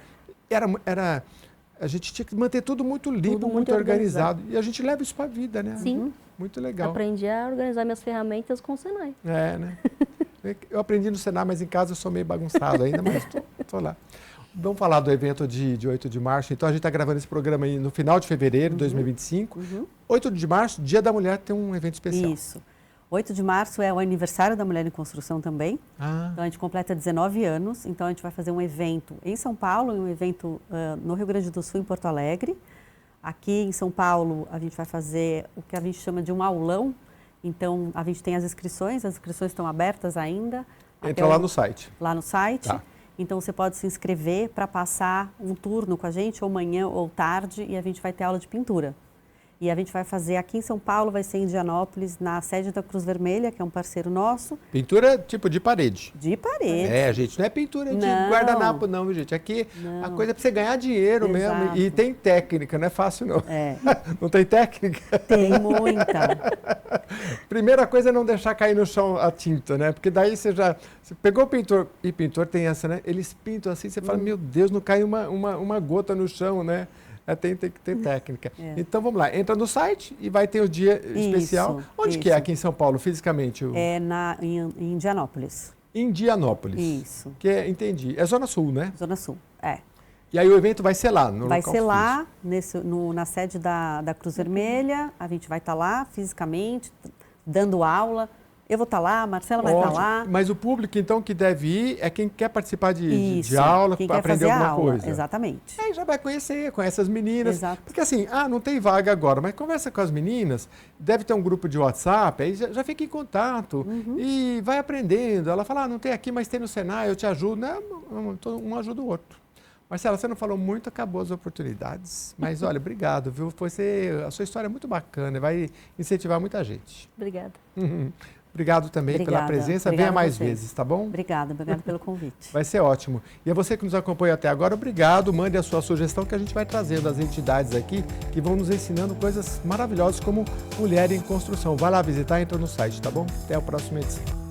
A gente tinha que manter tudo muito limpo, tudo muito organizado. E a gente leva isso para a vida, né? Sim. Muito legal. Aprendi a organizar minhas ferramentas com o Senai. Né? Eu aprendi no Senai, mas em casa eu sou meio bagunçado ainda, mas estou lá. Vamos falar do evento de 8 de março. Então, a gente está gravando esse programa aí no final de fevereiro de 2025. 8 de março, Dia da Mulher, tem um evento especial. Isso. 8 de março é o aniversário da Mulher em Construção também. Então, a gente completa 19 anos. Então, a gente vai fazer um evento em São Paulo, um evento no Rio Grande do Sul, em Porto Alegre. Aqui em São Paulo, a gente vai fazer o que a gente chama de um aulão. Então, a gente tem as inscrições estão abertas ainda. Entra lá no site. Lá no site. Tá. Então, você pode se inscrever para passar um turno com a gente, ou manhã ou tarde, e a gente vai ter aula de pintura. E a gente vai fazer aqui em São Paulo, vai ser em Indianópolis, na sede da Cruz Vermelha, que é um parceiro nosso. Pintura tipo de parede. De parede. Gente, não é pintura de guardanapo não, gente. Aqui a coisa é para você ganhar dinheiro mesmo. E tem técnica, não é fácil não. Não tem técnica? Tem muita. Primeira coisa é não deixar cair no chão a tinta, né? Porque daí você pegou o pintor, e pintor tem essa, né? Eles pintam assim, você fala, meu Deus, não cai uma gota no chão, né? Tem que ter técnica. Então vamos lá, entra no site e vai ter o dia especial. Onde que é aqui em São Paulo, fisicamente? Em Indianópolis. Indianópolis. Isso. Entendi. É Zona Sul, né? Zona Sul, E aí o evento vai ser lá, no Vai local ser lá, na sede da Cruz Vermelha, a gente vai estar lá fisicamente, dando aula. Eu vou estar lá, a Marcela vai estar lá. Mas o público, então, que deve ir é quem quer participar de aula, quem quer aprender fazer alguma aula, coisa. Exatamente. Aí já vai conhecer as meninas. Exato. Porque assim, não tem vaga agora, mas conversa com as meninas, deve ter um grupo de WhatsApp, aí já fica em contato e vai aprendendo. Ela fala, não tem aqui, mas tem no Senai, eu te ajudo. Um ajuda o outro. Marcela, você não falou muito, acabou as oportunidades. Mas olha, obrigado, viu? A sua história é muito bacana, vai incentivar muita gente. Obrigada. Obrigado também pela presença. Venha mais vezes, tá bom? Obrigada pelo convite. Vai ser ótimo. E a você que nos acompanha até agora, obrigado. Mande a sua sugestão que a gente vai trazendo as entidades aqui que vão nos ensinando coisas maravilhosas como Mulher em Construção. Vai lá visitar, entra no site, tá bom? Até a próxima edição.